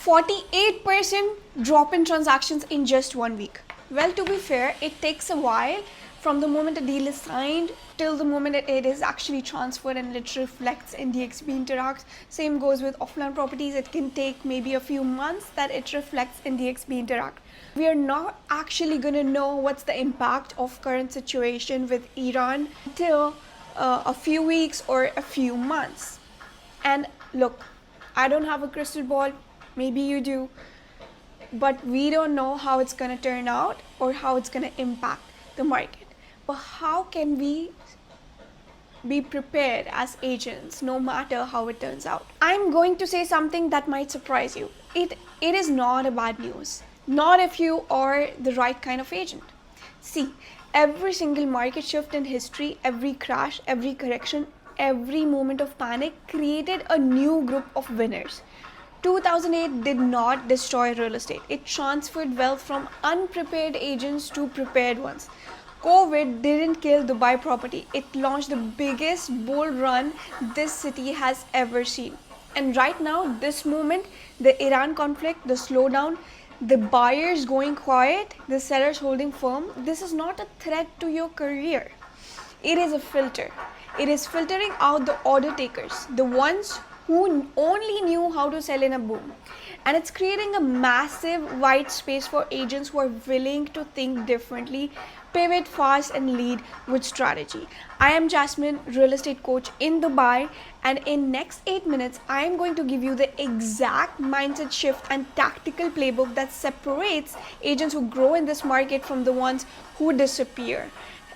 48% drop in transactions in just 1 week. Well, to be fair, it takes a while from the moment a deal is signed till the moment it is actually transferred and it reflects in DXB Interact. Same goes with offline properties. It can take maybe a few months that it reflects in DXB Interact. We are not actually going to know what's the impact of current situation with Iran till a few weeks or a few months. And look, I don't have a crystal ball. Maybe you do. But we don't know how it's going to turn out or how it's going to impact the market. But how can we be prepared as agents no matter how it turns out? I'm going to say something that might surprise you. It is not a bad news. Not if you are the right kind of agent. See, every single market shift in history, every crash, every correction, every moment of panic created a new group of winners. 2008 did not destroy real estate. It transferred wealth from unprepared agents to prepared ones. COVID didn't kill Dubai property. It launched the biggest bull run this city has ever seen. And right now, this moment, the Iran conflict, the slowdown, the buyers going quiet, the sellers holding firm, this is not a threat to your career. It is a filter. It is filtering out the order takers, the ones who only knew how to sell in a boom. And it's creating a massive white space for agents who are willing to think differently, pivot fast, and lead with strategy. I am Jasmine, real estate coach in Dubai, and in next 8 minutes, I am going to give you the exact mindset shift and tactical playbook that separates agents who grow in this market from the ones who disappear.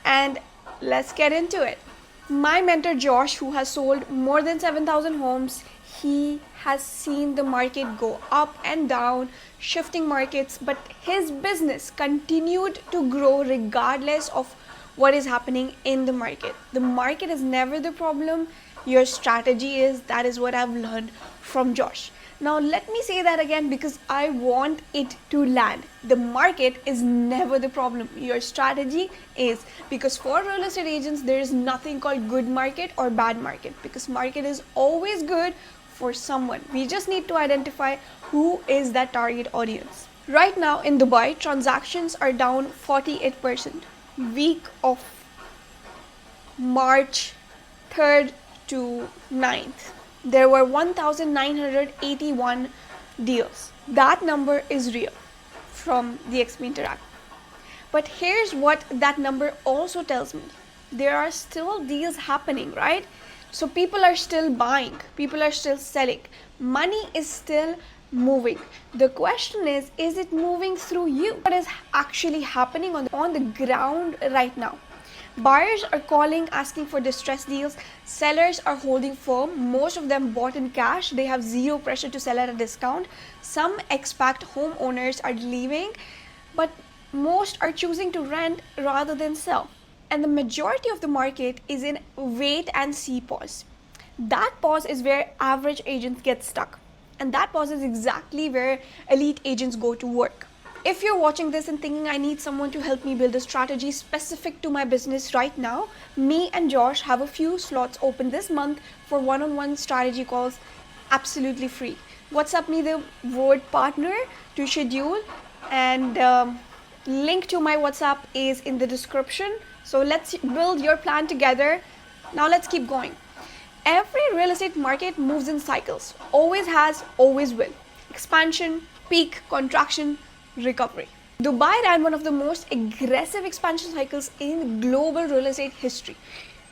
And let's get into it. My mentor Josh, who has sold more than 7,000 homes, he has seen the market go up and down, shifting markets, but his business continued to grow regardless of what is happening in the market. The market is never the problem. Your strategy is. That is what I've learned from Josh. Now, let me say that again because I want it to land. The market is never the problem. Your strategy is. Because for real estate agents, there is nothing called good market or bad market, because market is always good for someone. We just need to identify who is that target audience. Right now in Dubai, transactions are down 48%. Week of March 3rd to 9th. There were 1,981 deals. That number is real from DXB Interact. But here's what that number also tells me. There are still deals happening, right? So people are still buying, people are still selling. Money is still moving. The question is it moving through you? What is actually happening on the ground right now? Buyers are calling, asking for distressed deals. Sellers are holding firm. Most of them bought in cash. They have zero pressure to sell at a discount. Some expat homeowners are leaving, but most are choosing to rent rather than sell. And the majority of the market is in wait and see pause. That pause is where average agents get stuck. And that pause is exactly where elite agents go to work. If you're watching this and thinking I need someone to help me build a strategy specific to my business right now, me and Josh have a few slots open this month for one-on-one strategy calls absolutely free. WhatsApp me the word partner to schedule, and link to my WhatsApp is in the description. So let's build your plan together. Now let's keep going. Every real estate market moves in cycles. Always has, always will. Expansion, peak, contraction, recovery. Dubai ran one of the most aggressive expansion cycles in global real estate history.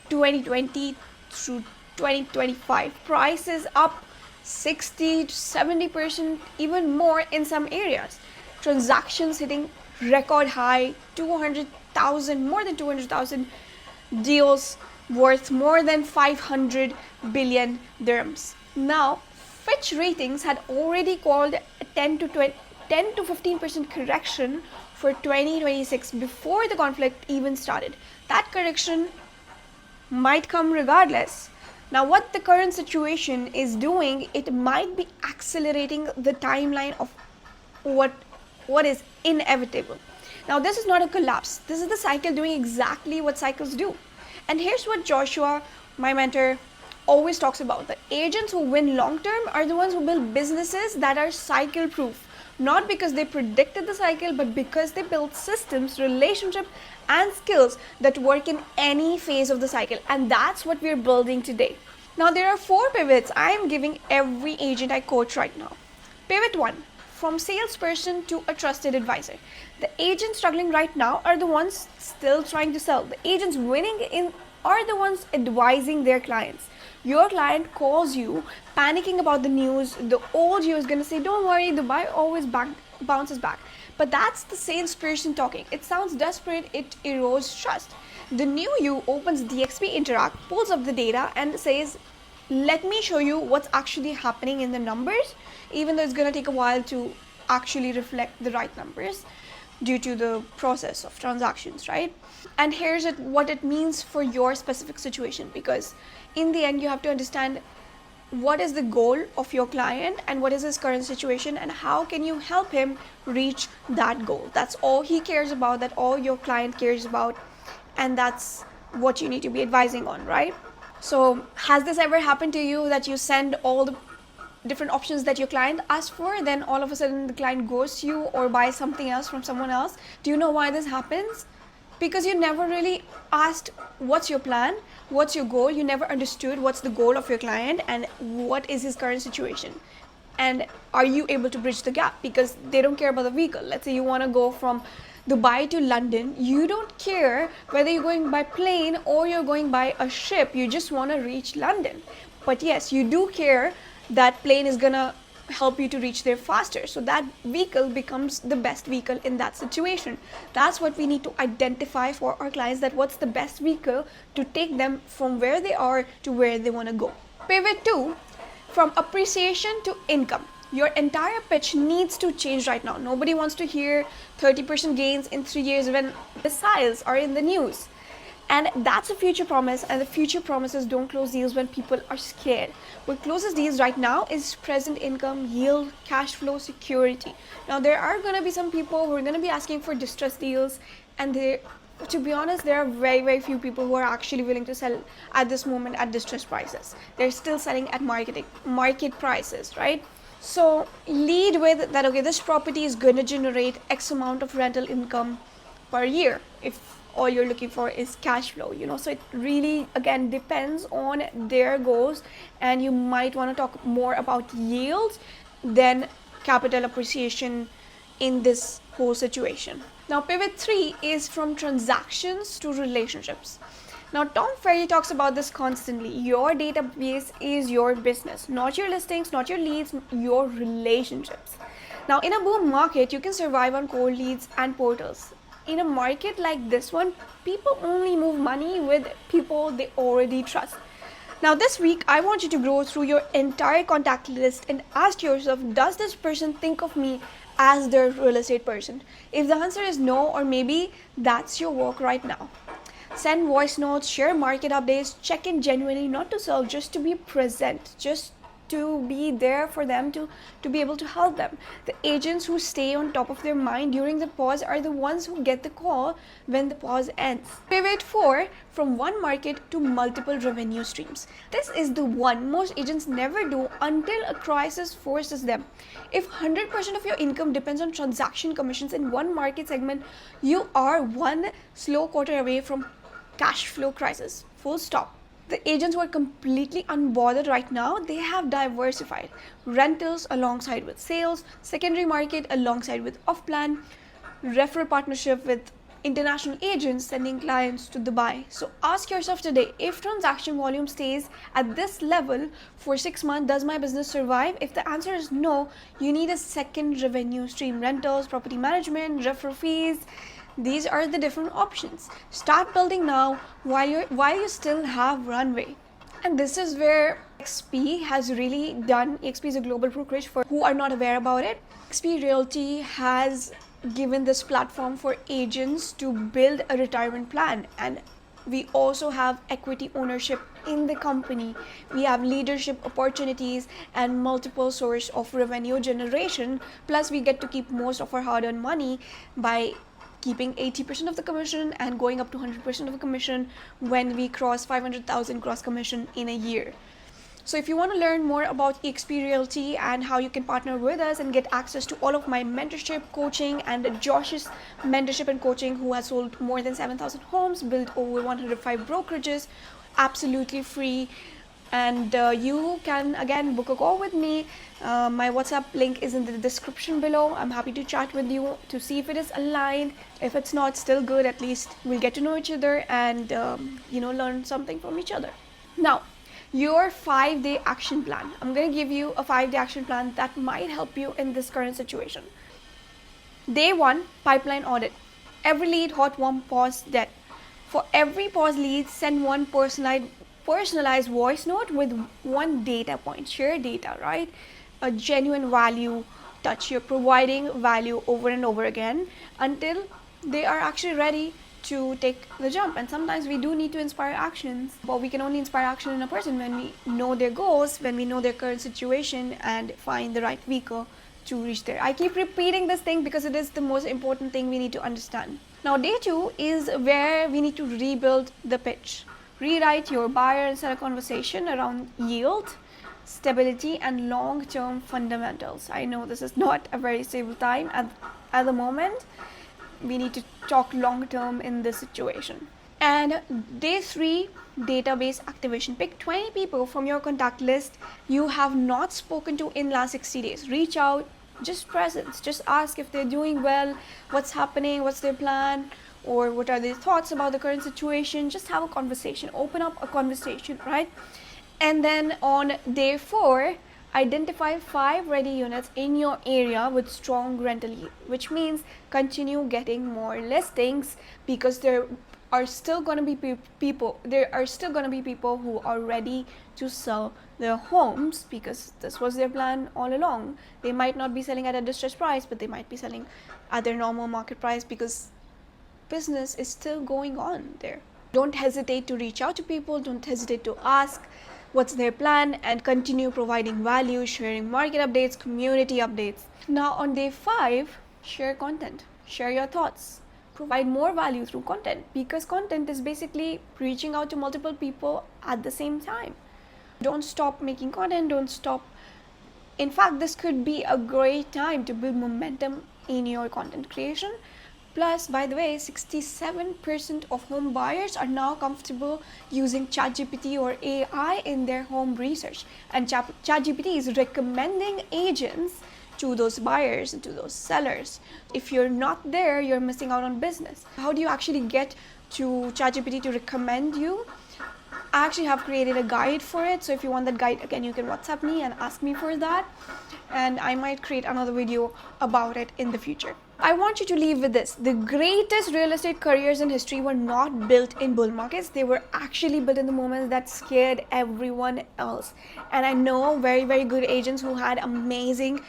2020 through 2025. Prices up 60 to 70%, even more in some areas. Transactions hitting record high, 200,000, more than 200,000 deals worth more than 500 billion dirhams. Now, Fitch Ratings had already called a 10 to 15% correction for 2026 before the conflict even started. That correction might come regardless. Now, what the current situation is doing, it might be accelerating the timeline of what is inevitable. Now, this is not a collapse. This is the cycle doing exactly what cycles do. And here's what Joshua, my mentor, always talks about. The agents who win long term are the ones who build businesses that are cycle proof. Not because they predicted the cycle, but because they built systems, relationships, and skills that work in any phase of the cycle. And that's what we're building today. Now, there are 4 pivots I am giving every agent I coach right now. Pivot 1, from salesperson to a trusted advisor. The agents struggling right now are the ones still trying to sell. The agents winning in are the ones advising their clients. Your client calls you panicking about the news. The old you is going to say, don't worry, the buy always bounces back. But that's the salesperson talking. It sounds desperate, it erodes trust. The new you opens DXB Interact, pulls up the data and says, let me show you what's actually happening in the numbers, even though it's going to take a while to actually reflect the right numbers due to the process of transactions, right? And here's what it means for your specific situation, because in the end you have to understand what is the goal of your client and what is his current situation and how can you help him reach that goal. That's all he cares about, that all your client cares about, and that's what you need to be advising on, right? So has this ever happened to you that you send all the different options that your client asked for, then all of a sudden the client ghosts you or buys something else from someone else? Do you know why this happens? Because you never really asked what's your plan, what's your goal. You never understood what's the goal of your client and what is his current situation, and are you able to bridge the gap, because they don't care about the vehicle. Let's say you want to go from Dubai to London. You don't care whether you're going by plane or you're going by a ship. You just want to reach London. But yes, you do care that plane is gonna help you to reach there faster. So that vehicle becomes the best vehicle in that situation. That's what we need to identify for our clients, that what's the best vehicle to take them from where they are to where they want to go. Pivot 2, from appreciation to income. Your entire pitch needs to change right now. Nobody wants to hear 30% gains in 3 years when missiles are in the news. And that's a future promise, and the future promises don't close deals when people are scared. What closes deals right now is present income, yield, cash flow, security. Now, there are going to be some people who are going to be asking for distressed deals, and to be honest, there are very, very few people who are actually willing to sell at this moment at distressed prices. They're still selling at market prices, right? So lead with that, okay, this property is going to generate X amount of rental income per year if all you're looking for is cash flow, so it really again depends on their goals, and you might want to talk more about yields than capital appreciation in this whole situation. Now, pivot 3 is from transactions to relationships. Now, Tom Ferry talks about this constantly. Your database is your business, not your listings, not your leads, your relationships. Now, in a boom market, you can survive on cold leads and portals. In a market like this one, people only move money with people they already trust. Now, this week, I want you to go through your entire contact list and ask yourself, does this person think of me as their real estate person? If the answer is no, or maybe that's your work right now. Send voice notes, share market updates, check in genuinely, not to sell, just to be present, just to be there for them, to be able to help them. The agents who stay on top of their mind during the pause are the ones who get the call when the pause ends. Pivot 4, from one market to multiple revenue streams. This is the one most agents never do until a crisis forces them. If 100% of your income depends on transaction commissions in one market segment, you are one slow quarter away from cash flow crisis. Full stop. The agents who are completely unbothered right now, they have diversified. Rentals alongside with sales, secondary market alongside with off-plan, referral partnership with international agents sending clients to Dubai. So ask yourself today, if transaction volume stays at this level for 6 months, does my business survive? If the answer is no, you need a second revenue stream. Rentals, property management, referral fees. These are the different options. Start building now while you still have runway. And this is where DXB has really done. DXB is a global brokerage for who are not aware about it. DXB Realty has given this platform for agents to build a retirement plan, and we also have equity ownership in the company. We have leadership opportunities and multiple source of revenue generation. Plus, we get to keep most of our hard-earned money by keeping 80% of the commission and going up to 100% of the commission when we cross 500,000 gross commission in a year. So if you want to learn more about EXP Realty and how you can partner with us and get access to all of my mentorship, coaching, and Josh's mentorship and coaching, who has sold more than 7,000 homes, built over 105 brokerages, absolutely free. And you can again book a call with me. My WhatsApp link is in the description below. I'm happy to chat with you to see if it is aligned. If it's not, still good. At least we'll get to know each other and learn something from each other. Now, your 5-day action plan. I'm going to give you a 5-day action plan that might help you in this current situation. Day 1, pipeline audit. Every lead, hot, warm, pause, dead. For every pause lead, send one personalized voice note with one data point. Share data, right? A genuine value touch. You're providing value over and over again until they are actually ready to take the jump. And sometimes we do need to inspire actions, but we can only inspire action in a person when we know their goals, when we know their current situation, and find the right vehicle to reach there. I keep repeating this thing because it is the most important thing we need to understand. Now, day 2 is where we need to rebuild the pitch. Rewrite your buyer and seller conversation around yield, stability, and long-term fundamentals. I know this is not a very stable time at the moment. We need to talk long-term in this situation. And day 3, database activation. Pick 20 people from your contact list you have not spoken to in last 60 days. Reach out, just presence. Just ask if they're doing well, what's happening, what's their plan, or what are their thoughts about the current situation. Just have a conversation, open up a conversation, right? And then on day 4, identify 5 ready units in your area with strong rental yield, which means continue getting more listings, because there are still going to be people who are ready to sell their homes, because this was their plan all along. They might not be selling at a distressed price, but they might be selling at their normal market price because business is still going on there. Don't hesitate to reach out to people. Don't hesitate to ask what's their plan, and continue providing value, sharing market updates, community updates. Now on day 5, share content, share your thoughts, provide more value through content, because content is basically reaching out to multiple people at the same time. Don't stop making content, don't stop. In fact, this could be a great time to build momentum in your content creation. Plus, by the way, 67% of home buyers are now comfortable using ChatGPT or AI in their home research. And ChatGPT is recommending agents to those buyers and to those sellers. If you're not there, you're missing out on business. How do you actually get to ChatGPT to recommend you? I actually have created a guide for it. So if you want that guide, again, you can WhatsApp me and ask me for that. And I might create another video about it in the future. I want you to leave with this. The greatest real estate careers in history were not built in bull markets. They were actually built in the moments that scared everyone else. And I know very, very good agents who had amazing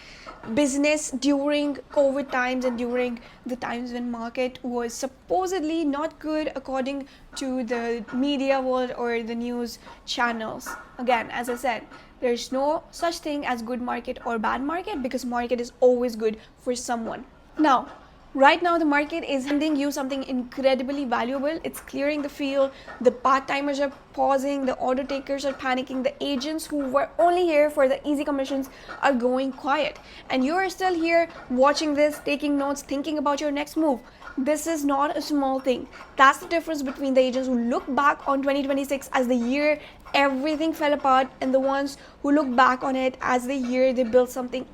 business during COVID times and during the times when market was supposedly not good according to the media world or the news channels. Again, as I said, there's no such thing as good market or bad market, because market is always good for someone. Now, right now the market is handing you something incredibly valuable. It's clearing the field. The part-timers are pausing. The order takers are panicking. The agents who were only here for the easy commissions are going quiet. And you are still here watching this, taking notes, thinking about your next move. This is not a small thing. That's the difference between the agents who look back on 2026 as the year everything fell apart, and the ones who look back on it as the year they built something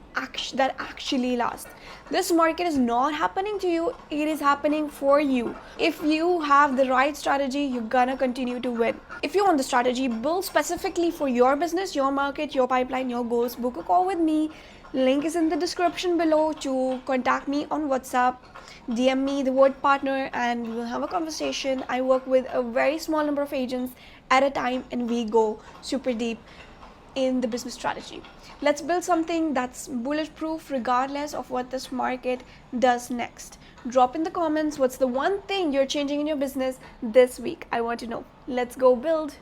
that actually lasts. This market is not happening to you, it is happening for you. If you have the right strategy, you're gonna continue to win. If you want the strategy built specifically for your business, your market, your pipeline, your goals, book a call with me. Link is in the description below to contact me on WhatsApp. DM me the word partner and we'll have a conversation. I work with a very small number of agents at a time, and we go super deep in the business strategy. Let's build something that's bulletproof regardless of what this market does next. Drop in the comments what's the one thing you're changing in your business this week. I want to know. Let's go build.